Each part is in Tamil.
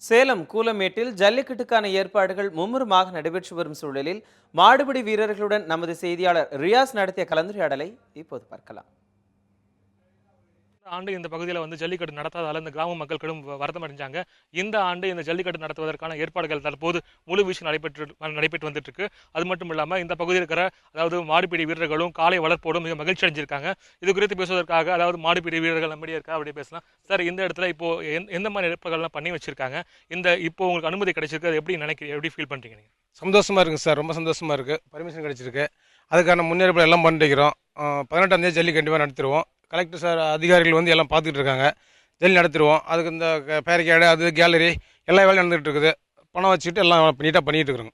சேலம் கூலமேட்டில் ஜல்லிக்கட்டுக்கான ஏற்பாடுகள் மும்முரமாக நடைபெற்று வரும் சூழலில் மாடுபிடி வீரர்களுடன் நமது செய்தியாளர் ரியாஸ் நடத்திய கலந்துரையாடலை இப்போது பார்க்கலாம். ஆண்டு இந்த பகுதியில் ஜல்லிக்கட்டு நடத்தாதால இந்த கிராம மக்கள் கடும் வருத்தம் அடைஞ்சாங்க. இந்த ஆண்டு இந்த ஜல்லிக்கட்டு நடத்துவதற்கான ஏற்பாடுகள் தற்போது முழு வீச்சு நடைபெற்று வந்துட்டு இருக்கு. அது மட்டும் இல்லாமல் இந்த பகுதியில் இருக்கிற மாடுபிடி வீரர்களும் காலை வளர்ப்போடும் மிக மகிழ்ச்சி அடைஞ்சிருக்காங்க. இது குறித்து பேசுவதற்காக மாடுபிடி வீரர்கள் நம்மிடையே இருக்கா அப்படி பேசலாம். சார், இந்த இடத்துல இப்போ எந்த மாதிரி ஏற்பாடுகள்லாம் பண்ணி வச்சிருக்காங்க? இப்போ உங்களுக்கு அனுமதி கிடைச்சிருக்கு, அது எப்படி ஃபீல் பண்றீங்க நீங்க? சந்தோஷமா இருக்குங்க சார், ரொம்ப சந்தோஷமா இருக்கு. பர்மிஷன் கிடைச்சிருக்கு, அதுக்கான முன்னேற்பாடு எல்லாம் பண்ணிக்கிறோம். 18ஆம் தேதி ஜல்லி கண்டிப்பாக நடத்திடுவோம். கலெக்டர் சார் அதிகாரிகள் எல்லாம் பார்த்துட்டு இருக்காங்க. ஜல்லி நடத்திடுவோம். அதுக்கு இந்த பேரிகேடு, அது கேலரி எல்லா வேலையும் நடந்துகிட்டு இருக்குது. பணம் வச்சுக்கிட்டு எல்லாம் நீட்டாக பண்ணிட்டு இருக்கிறோங்க.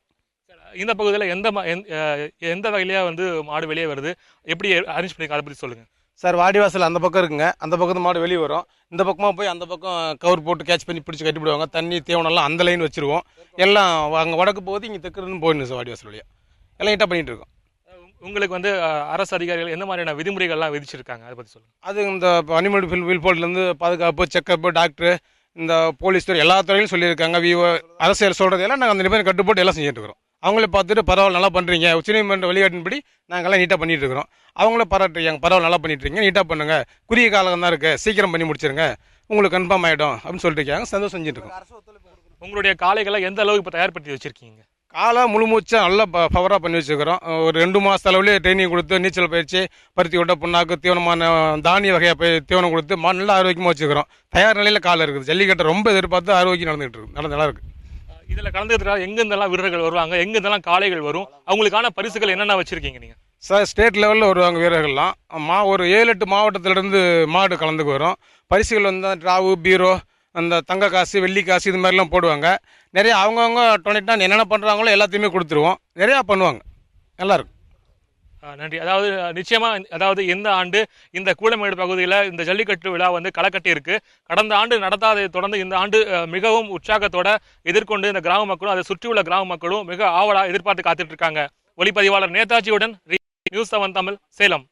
இந்த பகுதியில் எந்த வகையிலேயே மாடு வெளியே வருது, எப்படி அரேஞ்ச் பண்ணிருக்காங்க அதை பற்றி சொல்லுங்க சார். வாடிவாசல் அந்த பக்கம் இருக்குங்க, அந்த பக்கத்து மாடு வெளியே வரும். இந்த பக்கமாக போய் அந்த பக்கம் கவர் போட்டு கேட்ச் பண்ணி பிடிச்சி கட்டிவிடுவாங்க. தண்ணி தீவனம்லாம் அந்த லைன் வச்சுருவோம். எல்லாம் அங்கே வடக்கு போகுது, இங்கே தெற்குன்னு போயிடணும் சார். வாடிவாசல் வழியாக எல்லாம் நீட்டாக பண்ணிகிட்டு இருக்கோம். உங்களுக்கு அரசு அதிகாரிகள் என்ன மாதிரியான விதிமுறைகள்லாம் விதிச்சிருக்காங்க, அதை பற்றி சொல்லுங்கள். அது இந்த அனிமல் வில்போர்ட்லேருந்து பாதுகாப்பு, செக்கப்பு, டாக்டரு, இந்த போலீஸ் துறை எல்லா துறையிலும் சொல்லியிருக்காங்க. அரசியல் சொல்கிறது எல்லாம் நாங்கள் அந்த நிபந்தனை கட்டுப்போட்டு எல்லாம் செஞ்சுட்டு இருக்கிறோம். அவங்களே பார்த்துட்டு பரவாயில்ல, நல்லா பண்ணுறீங்க, உச்சநீதிமன்ற வழிகாட்டின்படி நாங்கள்லாம் நீட்டாக பண்ணிட்டு இருக்கிறோம். அவங்களே பாராட்டுறீங்க, பரவாயில்ல, நல்லா பண்ணிட்டு இருக்கீங்க, நீட்டாக பண்ணுங்க, குறுகிய காலம் தான் இருக்குது, சீக்கிரம் பண்ணி முடிச்சிருங்க, உங்களுக்கு கன்ஃபார்ம் ஆகிடும் அப்படின்னு சொல்லிட்டு இருக்காங்க. சந்தோஷம் செஞ்சுட்டு இருக்கோம். உங்களுடைய காளைகளை எந்த அளவுக்கு இப்போ தயார்படுத்தி வச்சிருக்கீங்க? காலை முழு மூச்சா நல்லா பவராக பண்ணி வச்சுருக்கிறோம். ஒரு 2 மாதத்து அளவுலேயே ட்ரைனிங் கொடுத்து, நீச்சல் பயிற்சி, பருத்தி கொட்டை, புண்ணாக்கு, தீவனமான தானிய வகையாக தீவனம் கொடுத்து நல்லா ஆரோக்கியமாக வச்சுக்கிறோம். தயார் நிலையில் காலை இருக்குது. ஜல்லிக்கட்டை ரொம்ப எதிர்பார்த்து ஆரோக்கியம் நடந்துகிட்டு இருக்கு, நல்லா இருக்குது. இதில் கலந்துக்கிறதுக்காக எங்கெந்தெல்லாம் வீரர்கள் வருவாங்க, எங்கெந்தெல்லாம் காளைகள் வரும், அவங்களுக்கான பரிசுகள் என்னென்ன வச்சுருக்கீங்க நீங்கள்? சார், ஸ்டேட் லெவலில் வருவாங்க வீரர்கள்லாம். ஒரு 7-8 மாவட்டத்திலேருந்து மாடு கலந்துக்கு வரும். பரிசுகள் டிராவு, பீரோ, அந்த தங்க காசு, வெள்ளி காசு, இது மாதிரிலாம் போடுவாங்க. நிறைய அவங்கவுங்க டொனேட்டாக என்னென்ன பண்ணுறாங்களோ எல்லாத்தையுமே கொடுத்துருவோம். நிறையா பண்ணுவாங்க, நல்லாயிருக்கும். நன்றி. நிச்சயமாக இந்த ஆண்டு இந்த கூலமேடு பகுதியில் இந்த ஜல்லிக்கட்டு விழா களக்கட்டி இருக்கு. கடந்த ஆண்டு நடத்தாததை தொடர்ந்து இந்த ஆண்டு மிகவும் உற்சாகத்தோட எதிர்கொண்டு இந்த கிராம மக்களும் அதை சுற்றியுள்ள கிராம மக்களும் மிக ஆவலாக எதிர்பார்த்து காத்துட்டு இருக்காங்க. ஒளிப்பதிவாளர் நேதாஜியுடன் நியூஸ் 7 தமிழ், சேலம்.